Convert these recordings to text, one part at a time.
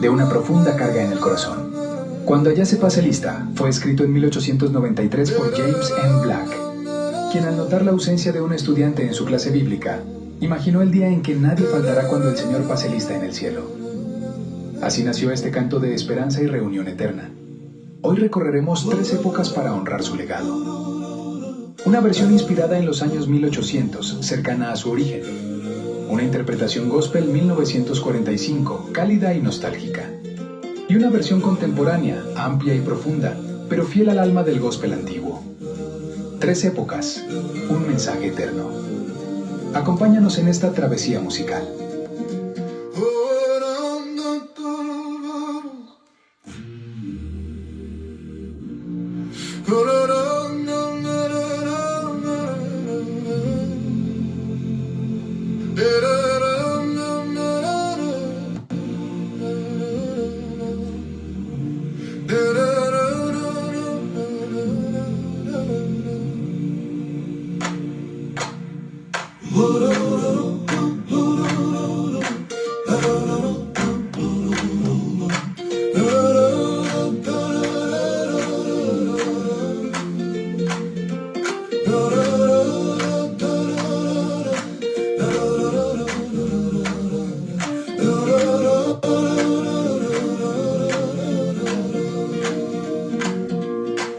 de una profunda carga en el corazón. Cuando allá se pase lista, fue escrito en 1893 por James M. Black, quien al notar la ausencia de un estudiante en su clase bíblica, imaginó el día en que nadie faltará cuando el Señor pase lista en el cielo. Así nació este canto de esperanza y reunión eterna. Hoy recorreremos 3 épocas para honrar su legado. Una versión inspirada en los años 1800, cercana a su origen. Una interpretación gospel 1945, cálida y nostálgica. Y una versión contemporánea, amplia y profunda, pero fiel al alma del gospel antiguo. 3 épocas, un mensaje eterno. Acompáñanos en esta travesía musical.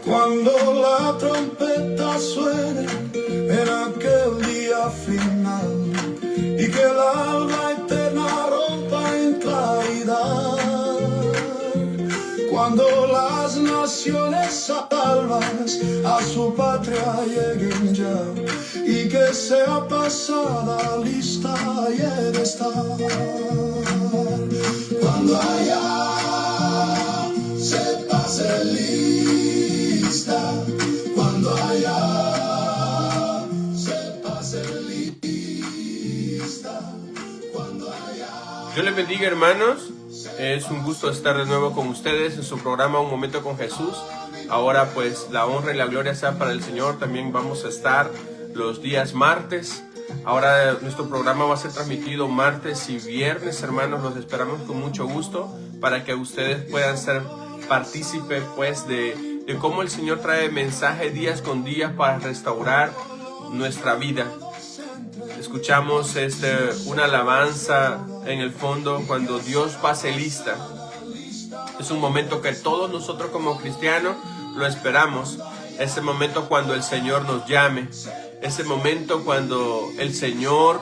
Cuando la trompeta suene en aquel día final y que el alma eterna rompa en claridad, cuando las naciones salvas a su patria lleguen ya y que sea pasada lista y he de estar, cuando allá se pase lista, cuando allá se pase lista, cuando allá. Dios les bendiga, hermanos. Es un gusto estar de nuevo con ustedes en su programa Un Momento con Jesús. Ahora pues la honra y la gloria sea para el Señor. También vamos a estar los días martes. Ahora nuestro programa va a ser transmitido martes y viernes, hermanos. Los esperamos con mucho gusto para que ustedes puedan ser partícipes pues de cómo el Señor trae mensaje días con días para restaurar nuestra vida. Escuchamos una alabanza en el fondo cuando Dios pase lista. Es un momento que todos nosotros como cristianos lo esperamos. Ese momento cuando el Señor nos llame. Ese momento cuando el Señor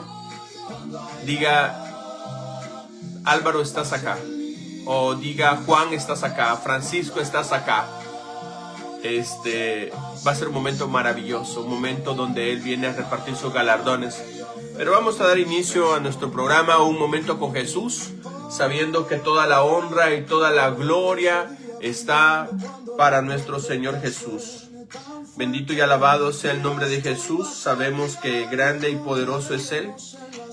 diga: Álvaro, estás acá. O diga: Juan, estás acá. Francisco, estás acá. Va a ser un momento maravilloso, un momento donde Él viene a repartir sus galardones. Pero vamos a dar inicio a nuestro programa Un Momento con Jesús, sabiendo que toda la honra y toda la gloria está para nuestro Señor Jesús. Bendito y alabado sea el nombre de Jesús. Sabemos que grande y poderoso es Él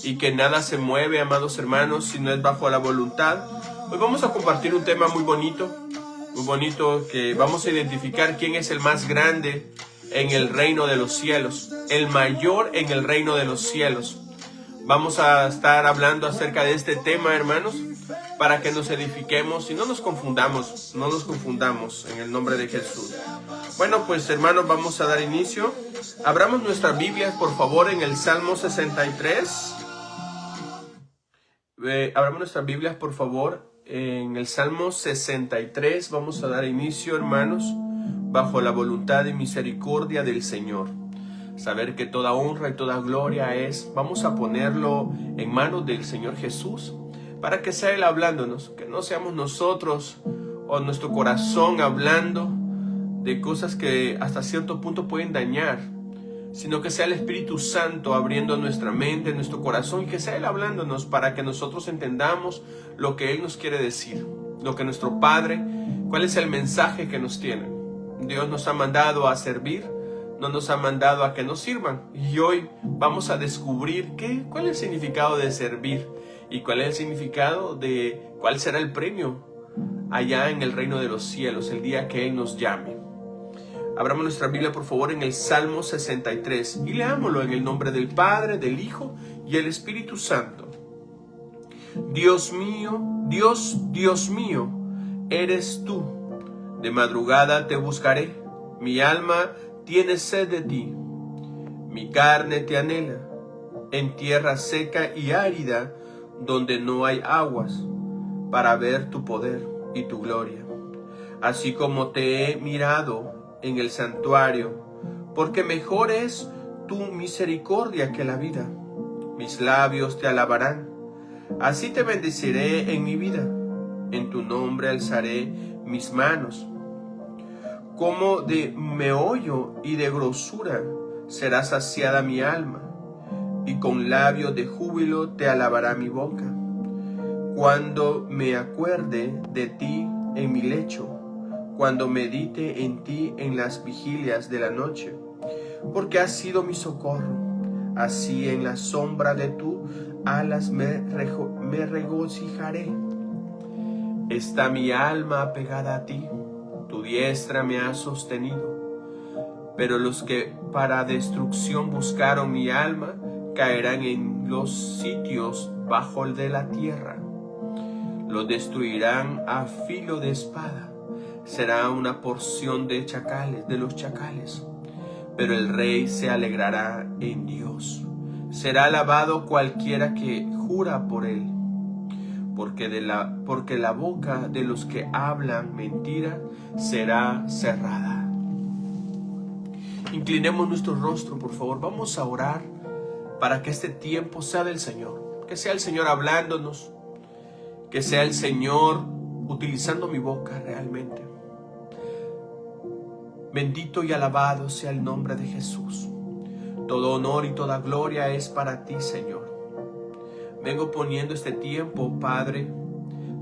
y que nada se mueve, amados hermanos, si no es bajo la voluntad. Hoy vamos a compartir un tema muy bonito, que vamos a identificar quién es el más grande en el reino de los cielos, el mayor en el reino de los cielos. Vamos a estar hablando acerca de este tema, hermanos, para que nos edifiquemos y no nos confundamos en el nombre de Jesús. Bueno, pues hermanos, vamos a dar inicio. Abramos nuestras Biblias, por favor, en el Salmo 63. Abramos nuestras Biblias, por favor, en el Salmo 63. Vamos a dar inicio, hermanos, bajo la voluntad y misericordia del Señor. Saber que toda honra y toda gloria vamos a ponerlo en manos del Señor Jesús, para que sea Él hablándonos, que no seamos nosotros o nuestro corazón hablando de cosas que hasta cierto punto pueden dañar, sino que sea el Espíritu Santo abriendo nuestra mente, nuestro corazón, y que sea Él hablándonos para que nosotros entendamos lo que Él nos quiere decir, lo que nuestro Padre, cuál es el mensaje que nos tiene. Dios nos ha mandado a servir, no nos ha mandado a que nos sirvan. Y hoy vamos a descubrir cuál es el significado de servir y cuál es el significado de cuál será el premio allá en el reino de los cielos, el día que Él nos llame. Abramos nuestra Biblia, por favor, en el Salmo 63 y leámoslo en el nombre del Padre, del Hijo y el Espíritu Santo. Dios mío, Dios mío, eres tú. De madrugada te buscaré, mi alma tiene sed de ti. Mi carne te anhela, en tierra seca y árida, donde no hay aguas, para ver tu poder y tu gloria. Así como te he mirado en el santuario, porque mejor es tu misericordia que la vida. Mis labios te alabarán. Así te bendeciré en mi vida. En tu nombre alzaré mis manos. Como de meollo y de grosura será saciada mi alma, y con labios de júbilo te alabará mi boca. Cuando me acuerde de ti en mi lecho, cuando medite en ti en las vigilias de la noche, porque has sido mi socorro. Así en la sombra de tus alas me regocijaré. Está mi alma apegada a ti, tu diestra me ha sostenido. Pero los que para destrucción buscaron mi alma caerán en los sitios bajo de la tierra. Los destruirán a filo de espada. Será una porción de chacales, de los chacales. Pero el rey se alegrará en Dios. Será alabado cualquiera que jura por él. Porque la boca de los que hablan mentira será cerrada. Inclinemos nuestro rostro, por favor. Vamos a orar para que este tiempo sea del Señor. Que sea el Señor hablándonos. Que sea el Señor utilizando mi boca realmente. Bendito y alabado sea el nombre de Jesús. Todo honor y toda gloria es para ti, Señor. Vengo poniendo este tiempo, Padre,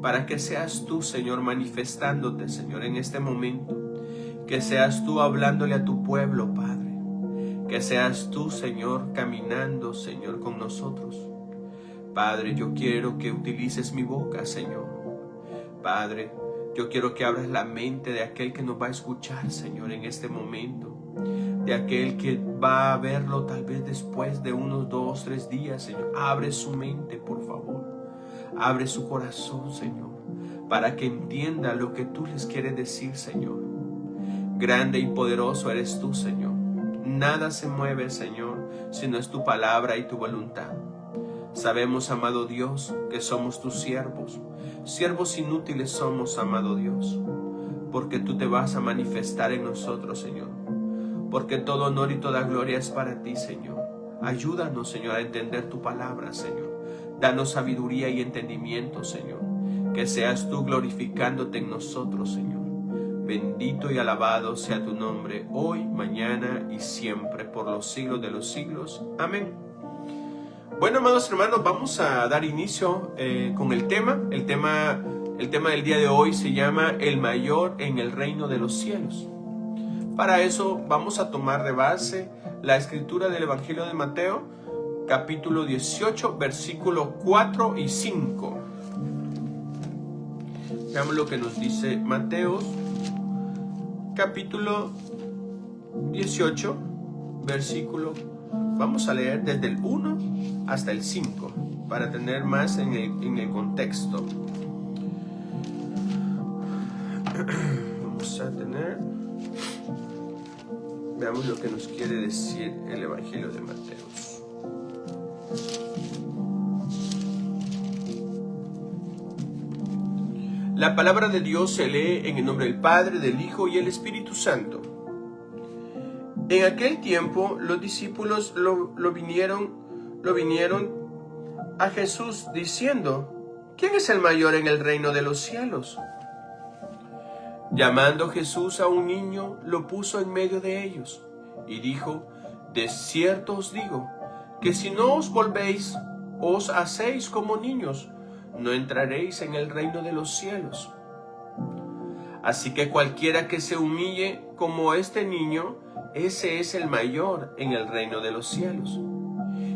para que seas tú, Señor, manifestándote, Señor, en este momento. Que seas tú hablándole a tu pueblo, Padre. Que seas tú, Señor, caminando, Señor, con nosotros. Padre, yo quiero que utilices mi boca, Señor. Padre, yo quiero que abras la mente de aquel que nos va a escuchar, Señor, en este momento. De aquel que va a verlo tal vez después de unos 2, 3 días, Señor. Abre su mente, por favor. Abre su corazón, Señor, para que entienda lo que tú les quieres decir, Señor. Grande y poderoso eres tú, Señor. Nada se mueve, Señor, sino es tu palabra y tu voluntad. Sabemos, amado Dios, que somos tus siervos. Siervos inútiles somos, amado Dios, porque tú te vas a manifestar en nosotros, Señor. Porque todo honor y toda gloria es para ti, Señor. Ayúdanos, Señor, a entender tu palabra, Señor. Danos sabiduría y entendimiento, Señor. Que seas tú glorificándote en nosotros, Señor. Bendito y alabado sea tu nombre, hoy, mañana y siempre, por los siglos de los siglos. Amén. Bueno, amados hermanos, vamos a dar inicio con el tema. El tema del día de hoy se llama El mayor en el reino de los cielos. Para eso vamos a tomar de base la escritura del Evangelio de Mateo, capítulo 18, versículos 4 y 5. Veamos lo que nos dice Mateo, capítulo 18, versículo. Vamos a leer desde el 1 hasta el 5 para tener más en el contexto. Vamos a tener. Veamos lo que nos quiere decir el Evangelio de Mateo. La palabra de Dios se lee en el nombre del Padre, del Hijo y el Espíritu Santo. En aquel tiempo los discípulos lo vinieron a Jesús diciendo: ¿Quién es el mayor en el reino de los cielos? Llamando Jesús a un niño, lo puso en medio de ellos y dijo: De cierto os digo, que si no os volvéis, os hacéis como niños, no entraréis en el reino de los cielos. Así que cualquiera que se humille como este niño, ese es el mayor en el reino de los cielos.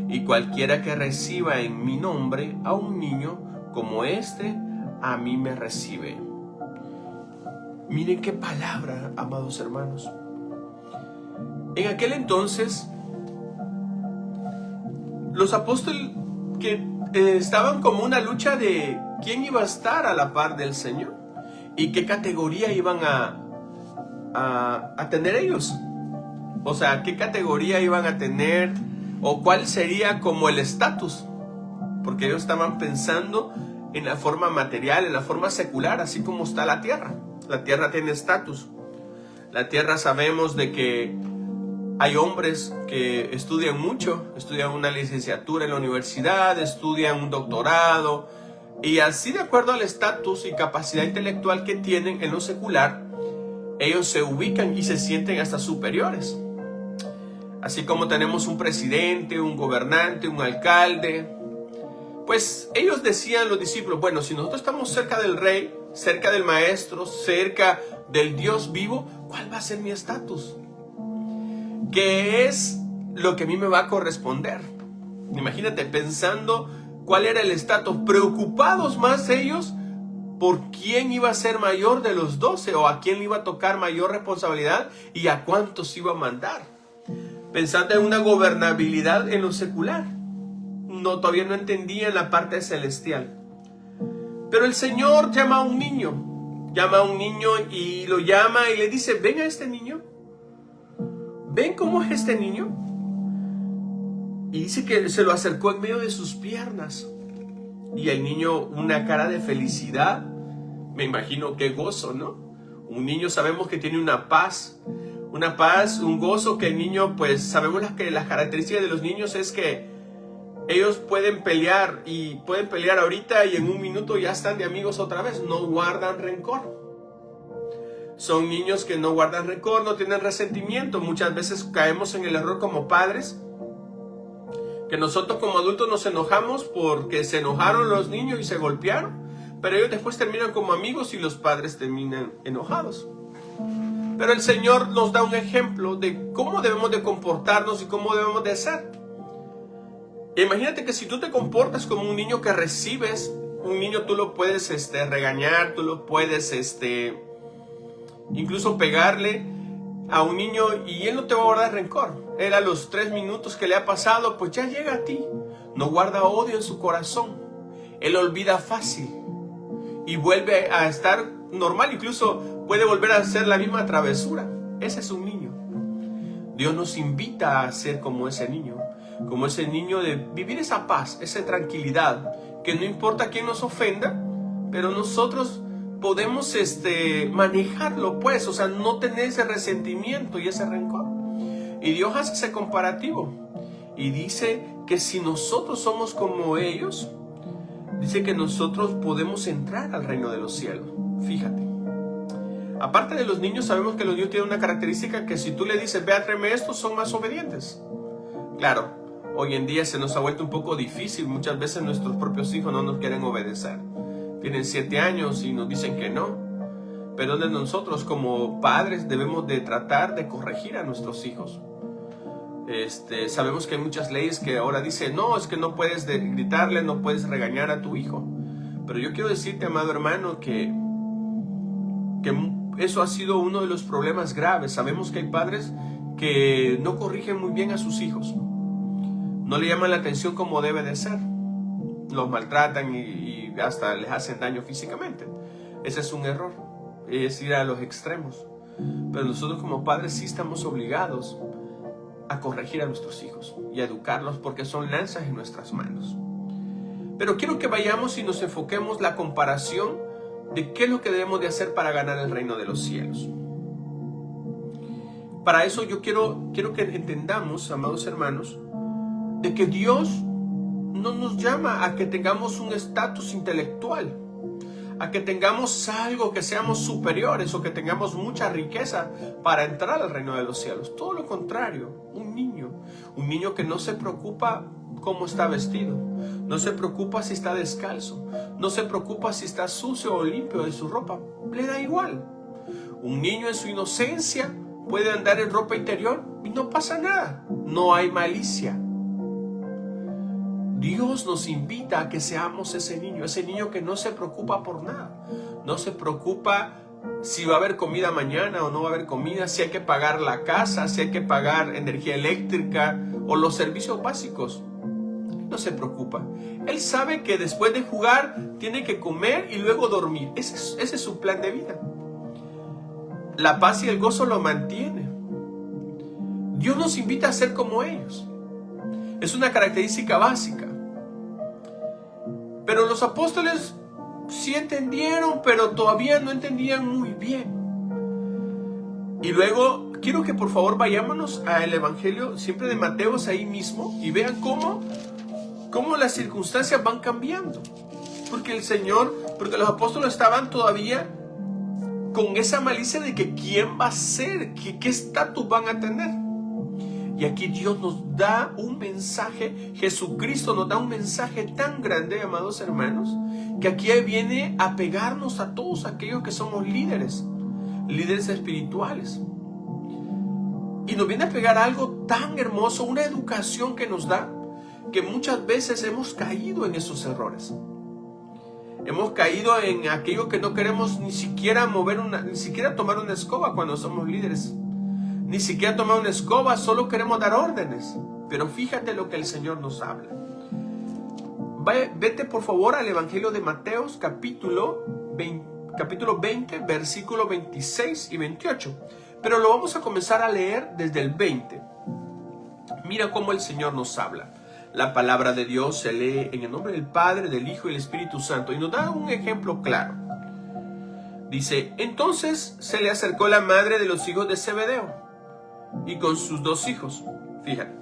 Y cualquiera que reciba en mi nombre a un niño como este, a mí me recibe. Miren qué palabra, amados hermanos. En aquel entonces, los apóstoles que estaban como una lucha de quién iba a estar a la par del Señor y qué categoría iban a tener ellos. O sea, qué categoría iban a tener o cuál sería como el estatus. Porque ellos estaban pensando en la forma material, en la forma secular, así como está la tierra. La tierra tiene estatus. La tierra sabemos de que hay hombres que estudian mucho, estudian una licenciatura en la universidad, estudian un doctorado, y así de acuerdo al estatus y capacidad intelectual que tienen en lo secular, ellos se ubican y se sienten hasta superiores. Así como tenemos un presidente, un gobernante, un alcalde, pues ellos decían, los discípulos, bueno, si nosotros estamos cerca del rey, cerca del maestro, cerca del Dios vivo, ¿cuál va a ser mi estatus? ¿Qué es lo que a mí me va a corresponder? Imagínate, pensando cuál era el estatus, preocupados más ellos por quién iba a ser mayor de los 12 o a quién le iba a tocar mayor responsabilidad y a cuántos iba a mandar. Pensando en una gobernabilidad en lo secular. No, todavía no entendían la parte celestial. Pero el Señor llama a un niño y lo llama y le dice, ven a este niño. ¿Ven cómo es este niño? Y dice que se lo acercó en medio de sus piernas. Y el niño, una cara de felicidad. Me imagino qué gozo, ¿no? Un niño sabemos que tiene una paz, un gozo que el niño, pues sabemos que las características de los niños es que ellos pueden pelear y pueden pelear ahorita y en un minuto ya están de amigos otra vez. No guardan rencor. Son niños que no guardan rencor, no tienen resentimiento. Muchas veces caemos en el error como padres, que nosotros como adultos nos enojamos porque se enojaron los niños y se golpearon, pero ellos después terminan como amigos y los padres terminan enojados. Pero el Señor nos da un ejemplo de cómo debemos de comportarnos y cómo debemos de ser. Imagínate que si tú te comportas como un niño que recibes, un niño tú lo puedes regañar, tú lo puedes incluso pegarle a un niño y él no te va a guardar rencor. Él a los 3 minutos que le ha pasado, pues ya llega a ti. No guarda odio en su corazón. Él olvida fácil y vuelve a estar normal. Incluso puede volver a hacer la misma travesura. Ese es un niño. Dios nos invita a ser como ese niño de vivir esa paz, esa tranquilidad, que no importa quién nos ofenda, pero nosotros podemos manejarlo, pues, o sea, no tener ese resentimiento y ese rencor. Y Dios hace ese comparativo y dice que si nosotros somos como ellos, dice que nosotros podemos entrar al reino de los cielos. Fíjate, aparte de los niños, sabemos que los niños tienen una característica que si tú le dices, ve a traerme esto, son más obedientes. Claro, hoy en día se nos ha vuelto un poco difícil, muchas veces nuestros propios hijos no nos quieren obedecer. Tienen 7 años y nos dicen que no. Pero de nosotros como padres debemos de tratar de corregir a nuestros hijos. Sabemos que hay muchas leyes que ahora dicen, no, es que no puedes gritarle, no puedes regañar a tu hijo. Pero yo quiero decirte, amado hermano, que eso ha sido uno de los problemas graves. Sabemos que hay padres que no corrigen muy bien a sus hijos. No le llaman la atención como debe de ser. Los maltratan y hasta les hacen daño físicamente. Ese es un error, es ir a los extremos. Pero nosotros como padres sí estamos obligados a corregir a nuestros hijos y a educarlos porque son lanzas en nuestras manos. Pero quiero que vayamos y nos enfoquemos la comparación de qué es lo que debemos de hacer para ganar el reino de los cielos. Para eso yo quiero que entendamos, amados hermanos, de que Dios no nos llama a que tengamos un estatus intelectual, a que tengamos algo, que seamos superiores o que tengamos mucha riqueza para entrar al reino de los cielos. Todo lo contrario, un niño que no se preocupa cómo está vestido, no se preocupa si está descalzo, no se preocupa si está sucio o limpio de su ropa, le da igual. Un niño en su inocencia puede andar en ropa interior y no pasa nada, no hay malicia. Dios nos invita a que seamos ese niño que no se preocupa por nada. No se preocupa si va a haber comida mañana o no va a haber comida, si hay que pagar la casa, si hay que pagar energía eléctrica o los servicios básicos. no se preocupa. Él sabe que después de jugar tiene que comer y luego dormir. Ese es su plan de vida. La paz y el gozo lo mantiene. Dios nos invita a ser como ellos. Es una característica básica. Pero los apóstoles sí entendieron, pero todavía no entendían muy bien. Y luego quiero que por favor vayámonos al Evangelio siempre de Mateo, ahí mismo, y vean cómo las circunstancias van cambiando. Porque los apóstoles estaban todavía con esa malicia de que quién va a ser, qué estatus van a tener. Y aquí Dios nos da un mensaje, Jesucristo nos da un mensaje tan grande, amados hermanos, que aquí viene a pegarnos a todos aquellos que somos líderes espirituales. Y nos viene a pegar algo tan hermoso, una educación que nos da, que muchas veces hemos caído en esos errores. Hemos caído en aquello que no queremos ni siquiera ni siquiera tomar una escoba cuando somos líderes. Ni siquiera tomar una escoba, solo queremos dar órdenes. Pero fíjate lo que el Señor nos habla. Vete por favor al Evangelio de Mateo, capítulo 20, versículo 26 y 28. Pero lo vamos a comenzar a leer desde el 20. Mira cómo el Señor nos habla. La palabra de Dios se lee en el nombre del Padre, del Hijo y del Espíritu Santo. Y nos da un ejemplo claro. Dice, entonces se le acercó la madre de los hijos de Zebedeo y con sus 2 hijos. Fíjate.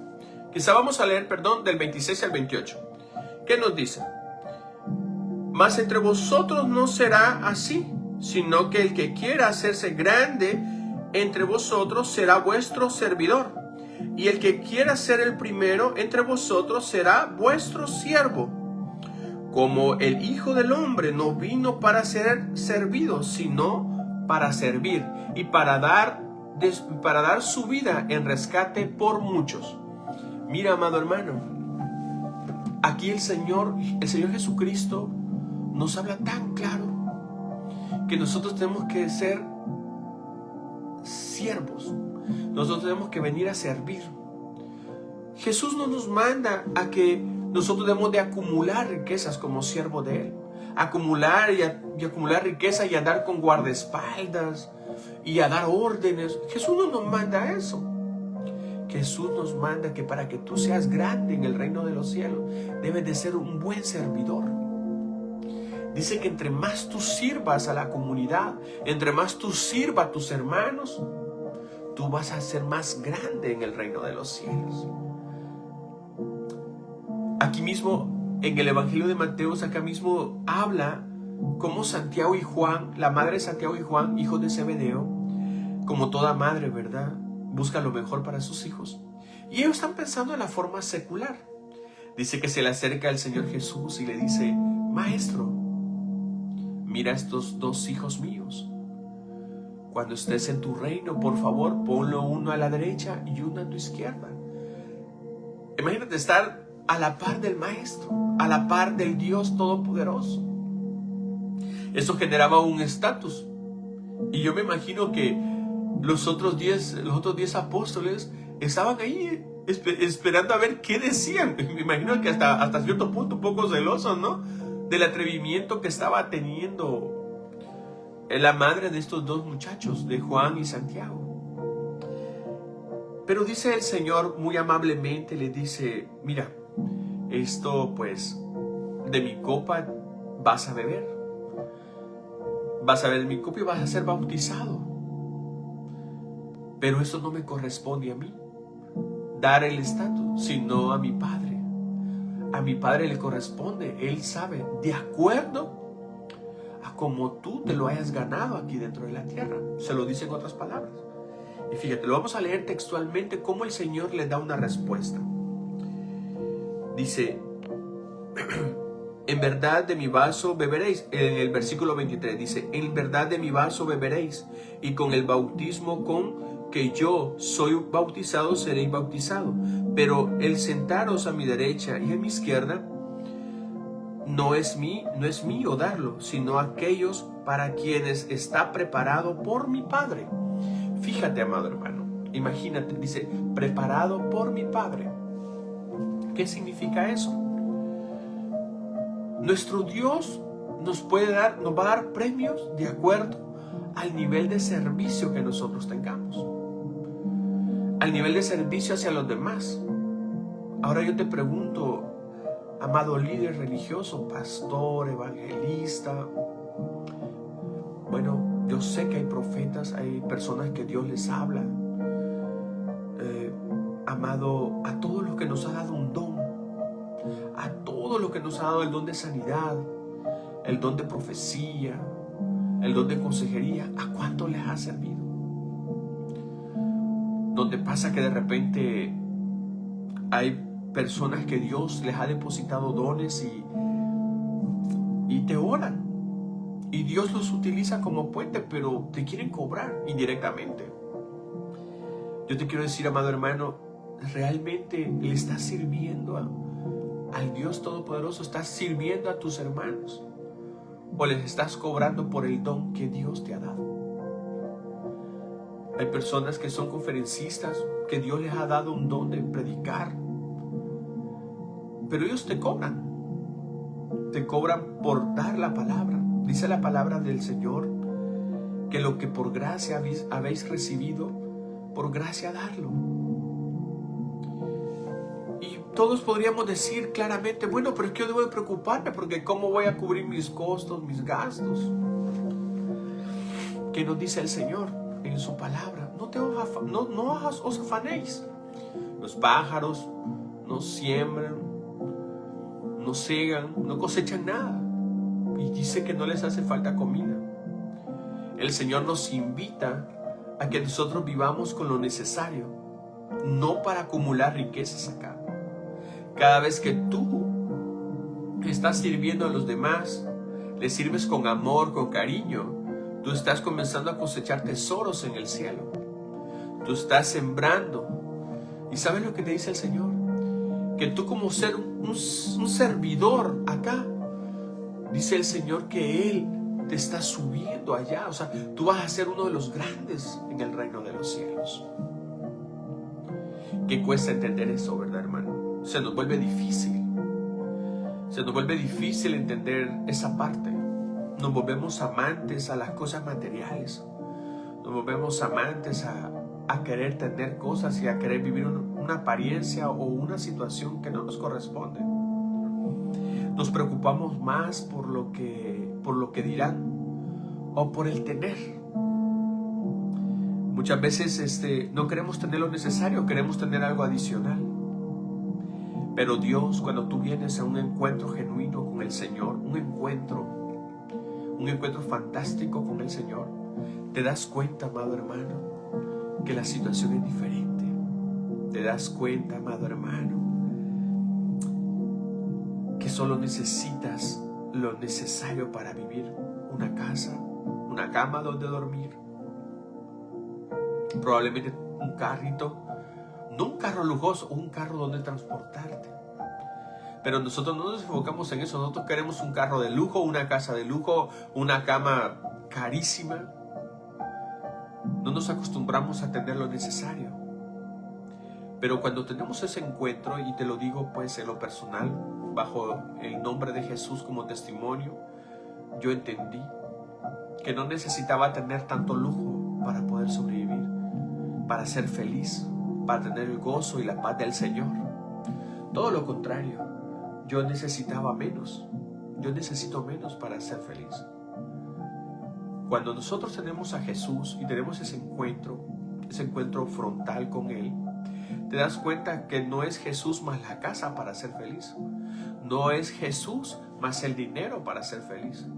Quizá vamos a leer, del 26 al 28. ¿Qué nos dice? Mas entre vosotros no será así, sino que el que quiera hacerse grande entre vosotros será vuestro servidor. Y el que quiera ser el primero entre vosotros será vuestro siervo. Como el Hijo del Hombre no vino para ser servido, sino para servir y para dar su vida en rescate por muchos. Mira, amado hermano, aquí el Señor Jesucristo nos habla tan claro que nosotros tenemos que ser siervos. Nosotros tenemos que venir a servir. Jesús no nos manda a que nosotros debemos de acumular riquezas como siervo de Él. Acumular y acumular riqueza y andar con guardaespaldas y a dar órdenes. Jesús no nos manda eso. Jesús nos manda que para que tú seas grande en el reino de los cielos, debes de ser un buen servidor. Dice que entre más tú sirvas a la comunidad, entre más tú sirvas a tus hermanos, tú vas a ser más grande en el reino de los cielos. Aquí mismo, en el Evangelio de Mateo, acá mismo habla cómo Santiago y Juan, la madre de Santiago y Juan, hijos de Zebedeo, como toda madre, ¿verdad?, busca lo mejor para sus hijos. Y ellos están pensando en la forma secular. Dice que se le acerca al Señor Jesús y le dice, Maestro, mira estos 2 hijos míos. Cuando estés en tu reino, por favor, ponlo uno a la derecha y uno a tu izquierda. Imagínate estar a la par del Maestro, a la par del Dios Todopoderoso. Eso generaba un estatus. Y yo me imagino que los otros 10 apóstoles estaban ahí esperando a ver qué decían. Me imagino que hasta cierto punto un poco celosos, ¿no?, del atrevimiento que estaba teniendo la madre de estos 2 muchachos, de Juan y Santiago. Pero dice el Señor muy amablemente, le dice, mira, esto pues de mi copa vas a beber. Vas a beber mi copa y vas a ser bautizado. Pero eso no me corresponde a mí, dar el estatus, sino a mi Padre. A mi Padre le corresponde, Él sabe, de acuerdo a como tú te lo hayas ganado aquí dentro de la tierra. Se lo dice en otras palabras. Y fíjate, lo vamos a leer textualmente cómo el Señor le da una respuesta. Dice, en verdad de mi vaso beberéis. En el versículo 23 dice, en verdad de mi vaso beberéis, y con el bautismo con que yo soy bautizado seréis bautizados. Pero el sentaros a mi derecha y a mi izquierda no es mío darlo, sino aquellos para quienes está preparado por mi Padre. Fíjate, amado hermano, imagínate, dice, preparado por mi Padre. ¿Qué significa eso? Nuestro Dios nos va a dar premios de acuerdo al nivel de servicio que nosotros tengamos, al nivel de servicio hacia los demás. Ahora yo te pregunto, amado líder religioso, pastor, evangelista, bueno, yo sé que hay profetas, hay personas que Dios les habla, amado, a todos los que nos ha dado un don, a todos los que nos ha dado el don de sanidad, el don de profecía, el don de consejería, ¿a cuánto les ha servido? Donde pasa que de repente hay personas que Dios les ha depositado dones y te oran, y Dios los utiliza como puente, pero te quieren cobrar indirectamente. Yo te quiero decir, amado hermano, ¿realmente le estás sirviendo al Dios Todopoderoso? ¿Estás sirviendo a tus hermanos? ¿O les estás cobrando por el don que Dios te ha dado? Hay personas que son conferencistas, que Dios les ha dado un don de predicar, pero ellos te cobran por dar la palabra. Dice la palabra del Señor que lo que por gracia habéis recibido, por gracia darlo. Y todos podríamos decir claramente, bueno, pero es que yo debo de preocuparme porque ¿cómo voy a cubrir mis costos, mis gastos? ¿Qué nos dice el Señor en su palabra? No os afanéis. Los pájaros no siembran, no siegan, no cosechan nada. Y dice que no les hace falta comida. El Señor nos invita a que nosotros vivamos con lo necesario, no para acumular riquezas acá. Cada vez que tú estás sirviendo a los demás, les sirves con amor, con cariño, tú estás comenzando a cosechar tesoros en el cielo. Tú estás sembrando. ¿Y sabes lo que te dice el Señor? Que tú como ser un servidor acá, dice el Señor que Él te está subiendo allá. O sea, tú vas a ser uno de los grandes en el reino de los cielos. ¿Qué cuesta entender eso, verdad, hermano? Se nos vuelve difícil. Se nos vuelve difícil entender esa parte. Nos volvemos amantes a las cosas materiales. Nos volvemos amantes a querer tener cosas y a querer vivir una apariencia o una situación que no nos corresponde. Nos preocupamos más por lo que dirán o por el tener. Muchas veces no queremos tener lo necesario, queremos tener algo adicional. Pero Dios, cuando tú vienes a un encuentro genuino con el Señor, un encuentro fantástico con el Señor, te das cuenta, amado hermano, que la situación es diferente. Te das cuenta, amado hermano, que solo necesitas lo necesario para vivir: una casa, una cama donde dormir, probablemente un carrito, no un carro lujoso, un carro donde transportarte. Pero nosotros no nos enfocamos en eso. Nosotros queremos un carro de lujo, una casa de lujo, una cama carísima. No nos acostumbramos a tener lo necesario. Pero cuando tenemos ese encuentro, y te lo digo pues en lo personal, bajo el nombre de Jesús como testimonio, yo entendí que no necesitaba tener tanto lujo para poder sobrevivir, para ser feliz, para tener el gozo y la paz del Señor. Todo lo contrario, yo necesitaba menos. Yo necesito menos para ser feliz. Cuando nosotros tenemos a Jesús y tenemos ese encuentro frontal con Él, te das cuenta que no es Jesús más la casa para ser feliz. No es Jesús más el dinero para ser feliz.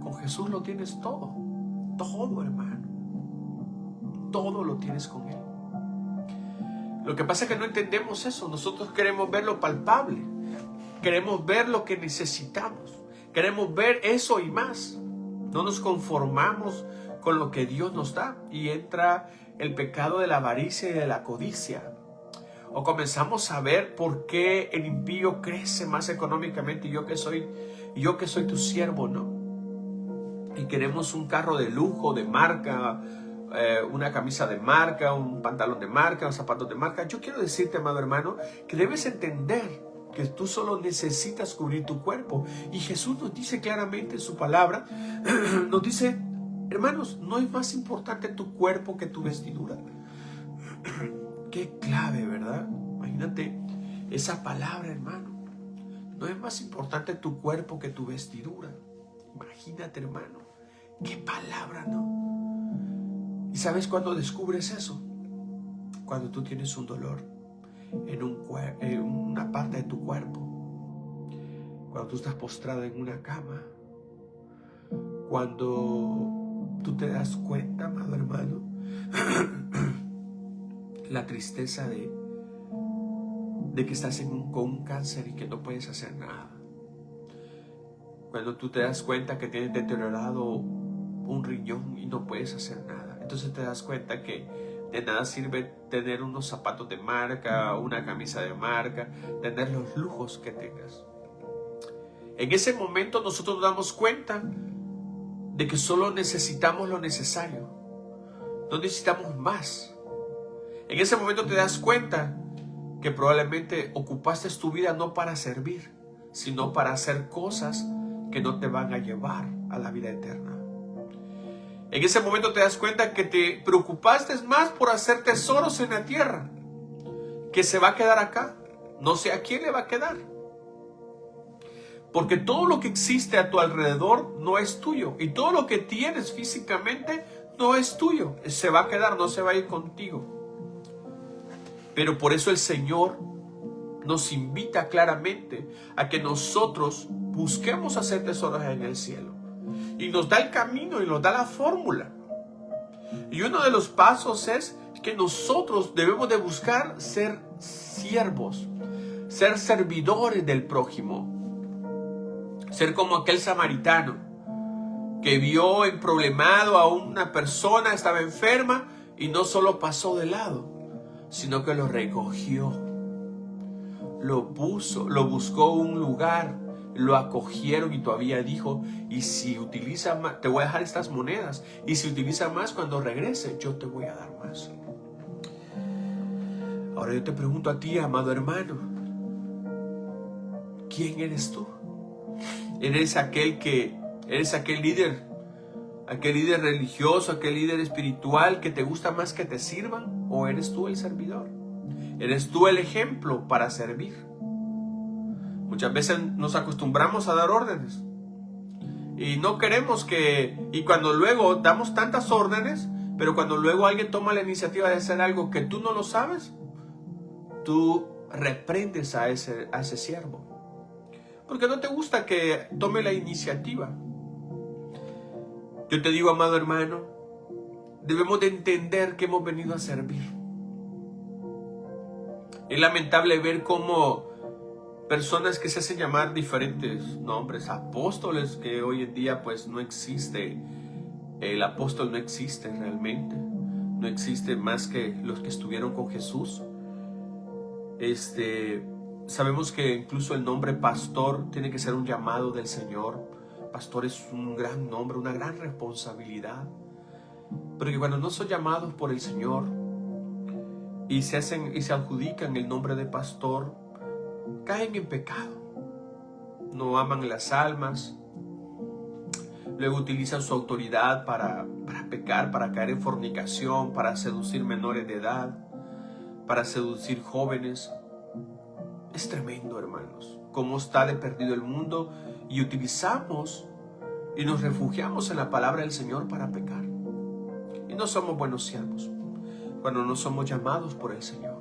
Con Jesús lo tienes todo. Todo, hermano. Todo lo tienes con Él. Lo que pasa es que no entendemos eso. Nosotros queremos ver lo palpable. Queremos ver lo que necesitamos. Queremos ver eso y más. No nos conformamos con lo que Dios nos da. Y entra el pecado de la avaricia y de la codicia. O comenzamos a ver por qué el impío crece más económicamente y yo que soy tu siervo, ¿no? Y queremos un carro de lujo, de marca, una camisa de marca, un pantalón de marca, unos zapatos de marca. Yo quiero decirte, amado hermano, que debes entender que tú solo necesitas cubrir tu cuerpo. Y Jesús nos dice claramente en su palabra, nos dice, hermanos, no es más importante tu cuerpo que tu vestidura. Qué clave, ¿verdad? Imagínate esa palabra, hermano. No es más importante tu cuerpo que tu vestidura. Imagínate, hermano. Qué palabra, ¿no? ¿Y sabes cuándo descubres eso? Cuando tú tienes un dolor en una parte de tu cuerpo. Cuando tú estás postrado en una cama. Cuando tú te das cuenta, amado hermano, la tristeza de que estás con un cáncer y que no puedes hacer nada. Cuando tú te das cuenta que tienes deteriorado un riñón y no puedes hacer nada. Entonces te das cuenta que de nada sirve tener unos zapatos de marca, una camisa de marca, tener los lujos que tengas. En ese momento nosotros nos damos cuenta de que solo necesitamos lo necesario. No necesitamos más. En ese momento te das cuenta que probablemente ocupaste tu vida no para servir, sino para hacer cosas que no te van a llevar a la vida eterna. En ese momento te das cuenta que te preocupaste más por hacer tesoros en la tierra, que se va a quedar acá. No sé a quién le va a quedar. Porque todo lo que existe a tu alrededor no es tuyo. Y todo lo que tienes físicamente no es tuyo. Se va a quedar, no se va a ir contigo. Pero por eso el Señor nos invita claramente a que nosotros busquemos hacer tesoros en el cielo. Y nos da el camino y nos da la fórmula. Y uno de los pasos es que nosotros debemos de buscar ser siervos, ser servidores del prójimo. Ser como aquel samaritano que vio emproblemado a una persona, estaba enferma y no solo pasó de lado, sino que lo recogió, lo buscó un lugar, lo acogieron y todavía dijo, y si utiliza más, te voy a dejar estas monedas, y si utiliza más cuando regrese, yo te voy a dar más. Ahora yo te pregunto a ti, amado hermano, ¿quién eres tú? ¿Eres aquel líder religioso, aquel líder espiritual que te gusta más que te sirvan? ¿O eres tú el servidor? ¿Eres tú el ejemplo para servir? Muchas veces nos acostumbramos a dar órdenes y no queremos y cuando luego damos tantas órdenes, pero cuando luego alguien toma la iniciativa de hacer algo que tú no lo sabes, tú reprendes a ese siervo. Porque no te gusta que tome la iniciativa. Yo te digo, amado hermano, debemos de entender que hemos venido a servir. Es lamentable ver cómo personas que se hacen llamar diferentes nombres, apóstoles, que hoy en día pues no existe, el apóstol no existe realmente, no existe más que los que estuvieron con Jesús. Sabemos que incluso el nombre pastor tiene que ser un llamado del Señor. Pastor es un gran nombre, una gran responsabilidad. Porque cuando no son llamados por el Señor y se adjudican el nombre de pastor, caen en pecado. No aman las almas. Luego utilizan su autoridad para pecar, para caer en fornicación, para seducir menores de edad, para seducir jóvenes. Es tremendo, hermanos, cómo está de perdido el mundo y utilizamos y nos refugiamos en la palabra del Señor para pecar. Y no somos buenos siervos cuando no somos llamados por el Señor.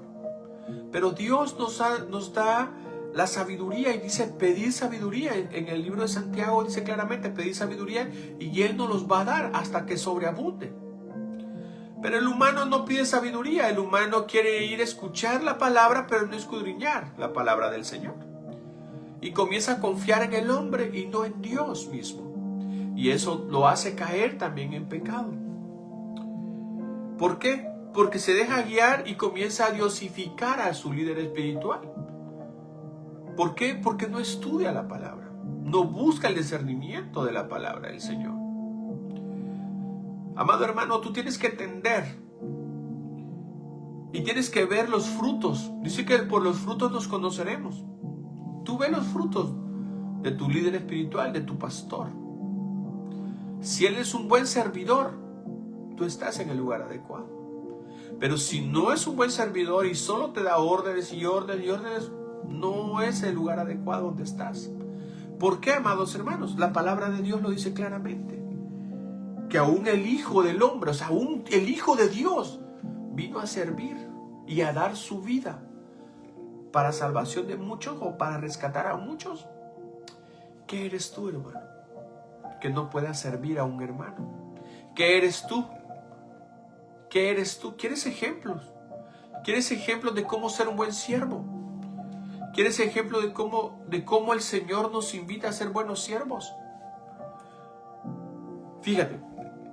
Pero Dios nos da la sabiduría y dice, pedid sabiduría. En el libro de Santiago dice claramente, pedid sabiduría y Él nos los va a dar hasta que sobreabunde. Pero el humano no pide sabiduría, el humano quiere ir a escuchar la palabra, pero no escudriñar la palabra del Señor. Y comienza a confiar en el hombre y no en Dios mismo. Y eso lo hace caer también en pecado. ¿Por qué? Porque se deja guiar y comienza a diosificar a su líder espiritual. ¿Por qué? Porque no estudia la palabra, no busca el discernimiento de la palabra del Señor. Amado hermano, tú tienes que entender y tienes que ver los frutos. Dice que por los frutos nos conoceremos. Tú ves los frutos de tu líder espiritual, de tu pastor. Si él es un buen servidor, tú estás en el lugar adecuado. Pero si no es un buen servidor y solo te da órdenes y órdenes y órdenes, no es el lugar adecuado donde estás. ¿Por qué, amados hermanos? La palabra de Dios lo dice claramente. Que aún el Hijo del Hombre, o sea, aún el Hijo de Dios, vino a servir y a dar su vida para salvación de muchos o para rescatar a muchos. ¿Qué eres tú, hermano? Que no puedas servir a un hermano. ¿Qué eres tú? ¿Qué eres tú? ¿Quieres ejemplos? ¿Quieres ejemplos de cómo ser un buen siervo? ¿Quieres ejemplo de cómo el Señor nos invita a ser buenos siervos? Fíjate,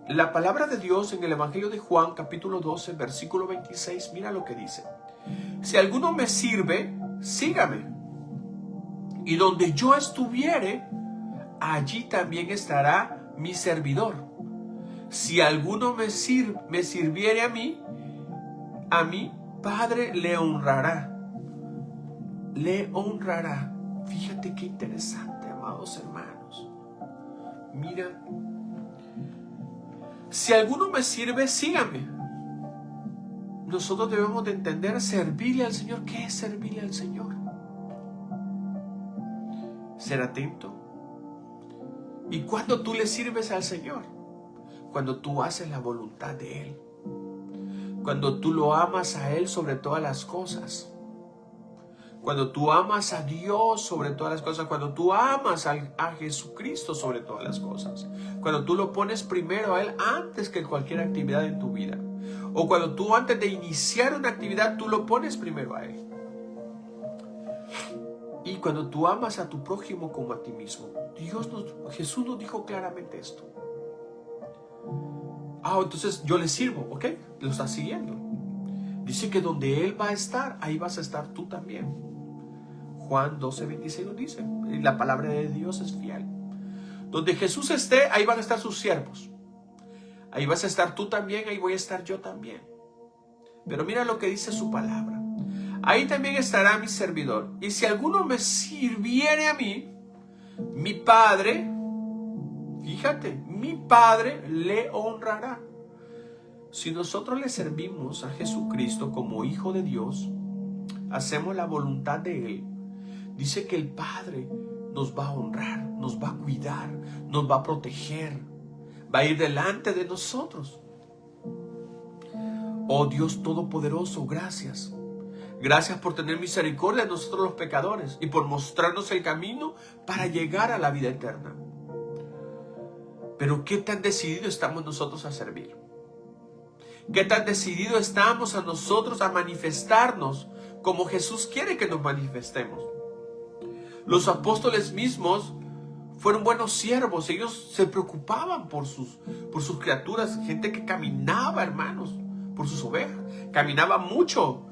la palabra de Dios en el Evangelio de Juan, capítulo 12, versículo 26, mira lo que dice. Si alguno me sirve, sígame. Y donde yo estuviere, allí también estará mi servidor. Si alguno me sirviere a mí, Padre le honrará. Le honrará. Fíjate qué interesante, amados hermanos. Mira, si alguno me sirve, sígame. Nosotros debemos de entender servirle al Señor. ¿Qué es servirle al Señor? Ser atento. ¿Y cuándo tú le sirves al Señor? Cuando tú haces la voluntad de Él. Cuando tú lo amas a Él sobre todas las cosas. Cuando tú amas a Dios sobre todas las cosas. Cuando tú amas a Jesucristo sobre todas las cosas. Cuando tú lo pones primero a Él antes que cualquier actividad en tu vida. O cuando tú antes de iniciar una actividad tú lo pones primero a Él. Y cuando tú amas a tu prójimo como a ti mismo. Jesús nos dijo claramente esto. Entonces yo le sirvo, ¿ok? Lo estás siguiendo. Dice que donde Él va a estar, ahí vas a estar tú también. Juan 12, 26 nos dice. Y la palabra de Dios es fiel. Donde Jesús esté, ahí van a estar sus siervos. Ahí vas a estar tú también, ahí voy a estar yo también. Pero mira lo que dice su palabra. Ahí también estará mi servidor. Y si alguno me sirviere a mí, mi Padre, fíjate, mi Padre le honrará. Si nosotros le servimos a Jesucristo como Hijo de Dios, hacemos la voluntad de Él, dice que el Padre nos va a honrar, nos va a cuidar, nos va a proteger, va a ir delante de nosotros. Oh Dios Todopoderoso, gracias. Gracias por tener misericordia de nosotros los pecadores y por mostrarnos el camino para llegar a la vida eterna. Pero ¿qué tan decididos estamos nosotros a servir? ¿Qué tan decididos estamos a nosotros a manifestarnos como Jesús quiere que nos manifestemos? Los apóstoles mismos fueron buenos siervos. Ellos se preocupaban por sus criaturas. Gente que caminaba, hermanos, por sus ovejas. Caminaba mucho.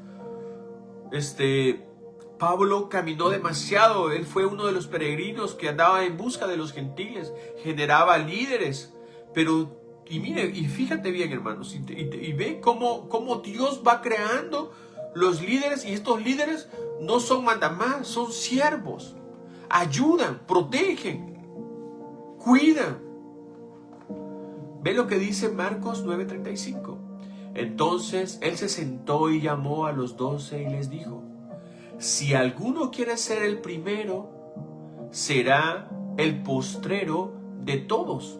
Pablo caminó demasiado. Él fue uno de los peregrinos que andaba en busca de los gentiles. Generaba líderes. Y mire, y fíjate bien, hermanos, y ve cómo Dios va creando los líderes. Y estos líderes no son mandamás, son siervos. Ayudan, protegen, cuidan. Ve lo que dice Marcos 9:35. Entonces él se sentó y llamó a los 12 y les dijo: si alguno quiere ser el primero, será el postrero de todos.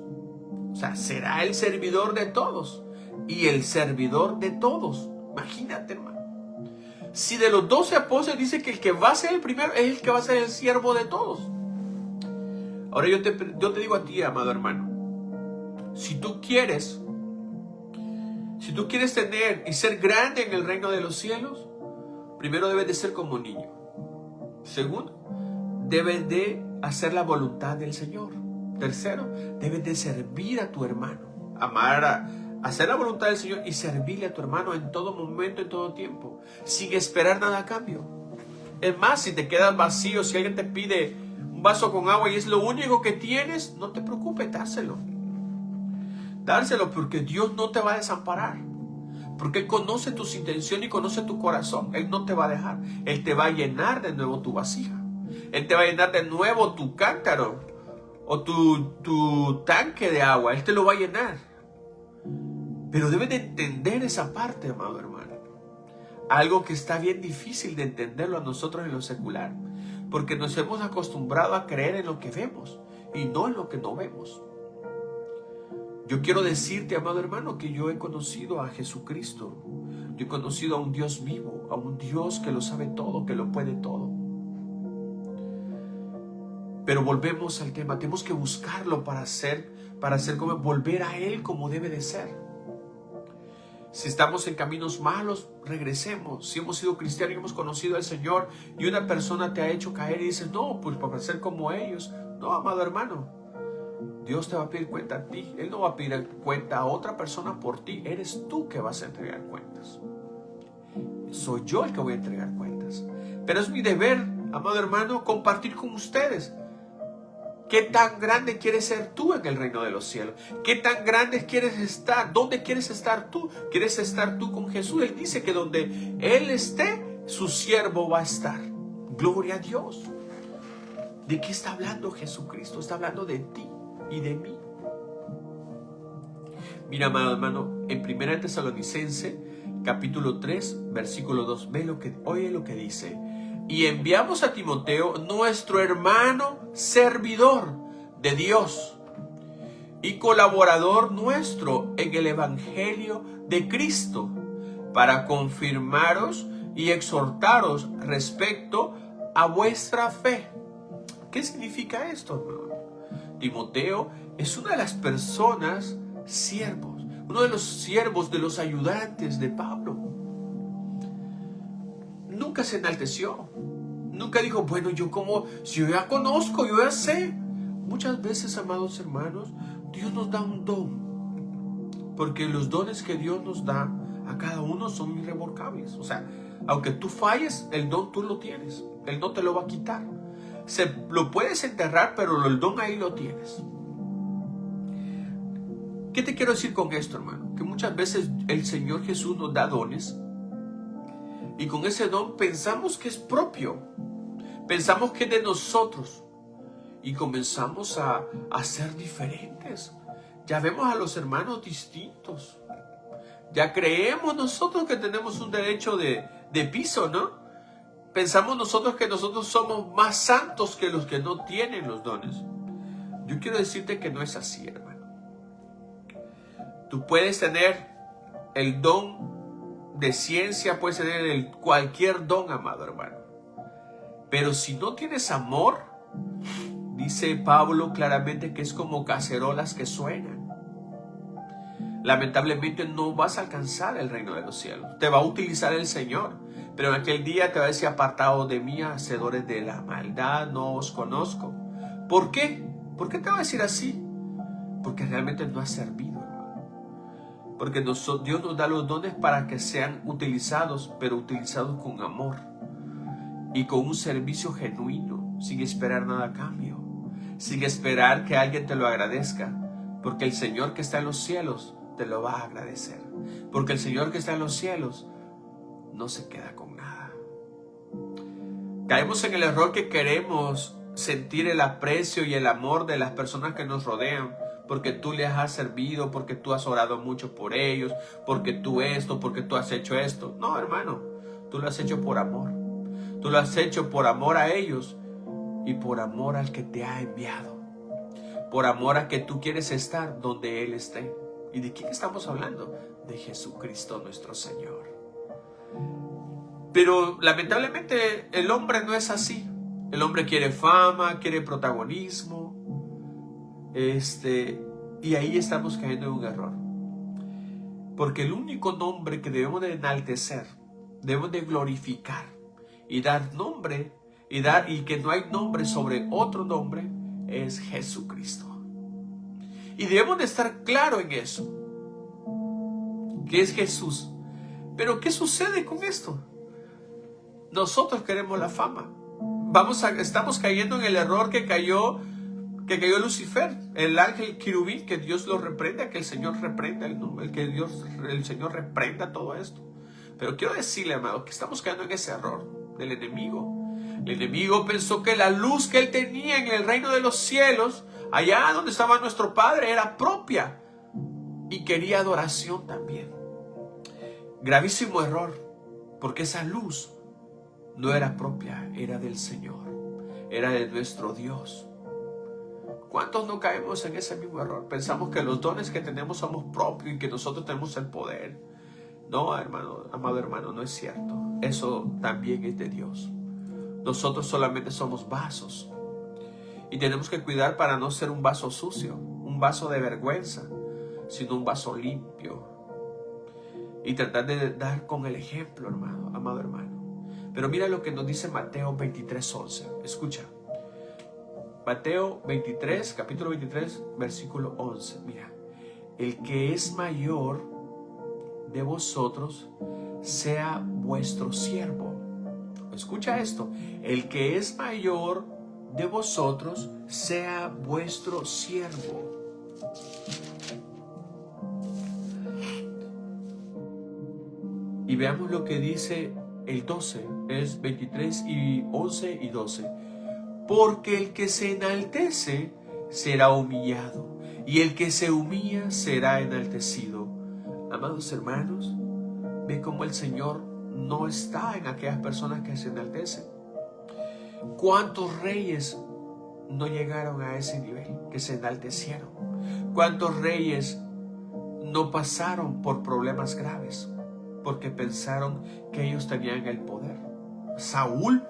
O sea, será el servidor de todos y el servidor de todos. Imagínate, hermano. Si de los 12 apóstoles dice que el que va a ser el primero es el que va a ser el siervo de todos. Ahora yo te digo a ti, amado hermano, si tú quieres tener y ser grande en el reino de los cielos, primero debes de ser como niño. Segundo, debes de hacer la voluntad del Señor. Tercero, debes de servir a tu hermano. Hacer la voluntad del Señor y servirle a tu hermano en todo momento, en todo tiempo, sin esperar nada a cambio. Es más, si te quedas vacío, si alguien te pide un vaso con agua y es lo único que tienes, no te preocupes, dárselo. Dárselo, porque Dios no te va a desamparar. Porque Él conoce tus intenciones y conoce tu corazón. Él no te va a dejar. Él te va a llenar de nuevo tu vasija. Él te va a llenar de nuevo tu cántaro o tu tanque de agua. Él te lo va a llenar. Pero debes de entender esa parte, amado hermano. Algo que está bien difícil de entenderlo a nosotros en lo secular. Porque nos hemos acostumbrado a creer en lo que vemos y no en lo que no vemos. Yo quiero decirte, amado hermano, que yo he conocido a Jesucristo. Yo he conocido a un Dios vivo, a un Dios que lo sabe todo, que lo puede todo. Pero volvemos al tema, tenemos que buscarlo para como volver a Él como debe de ser. Si estamos en caminos malos, regresemos. Si hemos sido cristianos y hemos conocido al Señor y una persona te ha hecho caer y dices, no, pues para ser como ellos. No, amado hermano. Dios te va a pedir cuenta a ti. Él no va a pedir cuenta a otra persona por ti. Eres tú que vas a entregar cuentas. Soy yo el que voy a entregar cuentas. Pero es mi deber, amado hermano, compartir con ustedes. ¿Qué tan grande quieres ser tú en el reino de los cielos? ¿Qué tan grande quieres estar? ¿Dónde quieres estar tú? ¿Quieres estar tú con Jesús? Él dice que donde Él esté, su siervo va a estar. Gloria a Dios. ¿De qué está hablando Jesucristo? Está hablando de ti y de mí. Mira, amado hermano, en 1 Tesalonicenses, capítulo 3, versículo 2, oye lo que dice. Y enviamos a Timoteo, nuestro hermano servidor de Dios y colaborador nuestro en el Evangelio de Cristo, para confirmaros y exhortaros respecto a vuestra fe. ¿Qué significa esto, hermano? Timoteo es una de las personas siervos, uno de los siervos, de los ayudantes de Pablo. Nunca se enalteció, nunca dijo, bueno, si yo ya conozco, yo ya sé. Muchas veces, amados hermanos, Dios nos da un don, porque los dones que Dios nos da a cada uno son irrevocables. O sea, aunque tú falles, el don tú lo tienes, Él no te lo va a quitar. Lo puedes enterrar, pero el don ahí lo tienes. ¿Qué te quiero decir con esto, hermano? Que muchas veces el Señor Jesús nos da dones y con ese don pensamos que es propio, pensamos que es de nosotros y comenzamos a ser diferentes. Ya vemos a los hermanos distintos. Ya creemos nosotros que tenemos un derecho de piso, ¿no? Pensamos nosotros que nosotros somos más santos que los que no tienen los dones. Yo quiero decirte que no es así, hermano. Tú puedes tener el don de ciencia, puedes tener cualquier don, amado hermano. Pero si no tienes amor, dice Pablo claramente que es como cacerolas que suenan. Lamentablemente no vas a alcanzar el reino de los cielos. Te va a utilizar el Señor. Pero en aquel día te va a decir, apartados de mí, hacedores de la maldad, no os conozco. ¿Por qué? ¿Por qué te va a decir así? Porque realmente no has servido, hermano. Porque Dios nos da los dones para que sean utilizados, pero utilizados con amor. Y con un servicio genuino, sin esperar nada a cambio. Sin esperar que alguien te lo agradezca. Porque el Señor que está en los cielos te lo va a agradecer. Porque el Señor que está en los cielos no se queda con nada. Caemos en el error que queremos sentir el aprecio y el amor de las personas que nos rodean, porque tú les has servido, porque tú has orado mucho por ellos, porque tú esto, porque tú has hecho esto. No, hermano, tú lo has hecho por amor. Tú lo has hecho por amor a ellos y por amor al que te ha enviado. Por amor a que tú quieres estar donde Él esté. ¿Y de quién estamos hablando? De Jesucristo nuestro Señor. Pero lamentablemente el hombre no es así. El hombre quiere fama, quiere protagonismo. Y ahí estamos cayendo en un error. Porque el único nombre que debemos de enaltecer, debemos de glorificar y dar nombre, y que no hay nombre sobre otro nombre, es Jesucristo. Y debemos de estar claro en eso, que es Jesús. Pero ¿qué sucede con esto? Nosotros queremos la fama. Estamos cayendo en el error que cayó Lucifer, el ángel querubín, que Dios lo reprenda, que el Señor reprenda el Señor reprenda todo esto. Pero quiero decirle, amado, que estamos cayendo en ese error del enemigo. El enemigo pensó que la luz que él tenía en el reino de los cielos, allá donde estaba nuestro Padre, era propia. Y quería adoración también. Gravísimo error, porque esa luz no era propia, era del Señor, era de nuestro Dios. ¿Cuántos no caemos en ese mismo error? Pensamos que los dones que tenemos somos propios y que nosotros tenemos el poder. No, hermano, amado hermano, no es cierto. Eso también es de Dios. Nosotros solamente somos vasos. Y tenemos que cuidar para no ser un vaso sucio, un vaso de vergüenza, sino un vaso limpio. Y tratar de dar con el ejemplo, hermano, amado hermano. Pero mira lo que nos dice Mateo 23:11. Escucha. Mateo 23, capítulo 23, versículo 11. Mira. El que es mayor de vosotros sea vuestro siervo. Escucha esto. El que es mayor de vosotros sea vuestro siervo. Y veamos lo que dice el 12, es 23 y 11 y 12. Porque el que se enaltece será humillado, y el que se humilla será enaltecido. Amados hermanos, ve cómo el Señor no está en aquellas personas que se enaltecen. ¿Cuántos reyes no llegaron a ese nivel, que se enaltecieron? ¿Cuántos reyes no pasaron por problemas graves porque pensaron que ellos tenían el poder? Saúl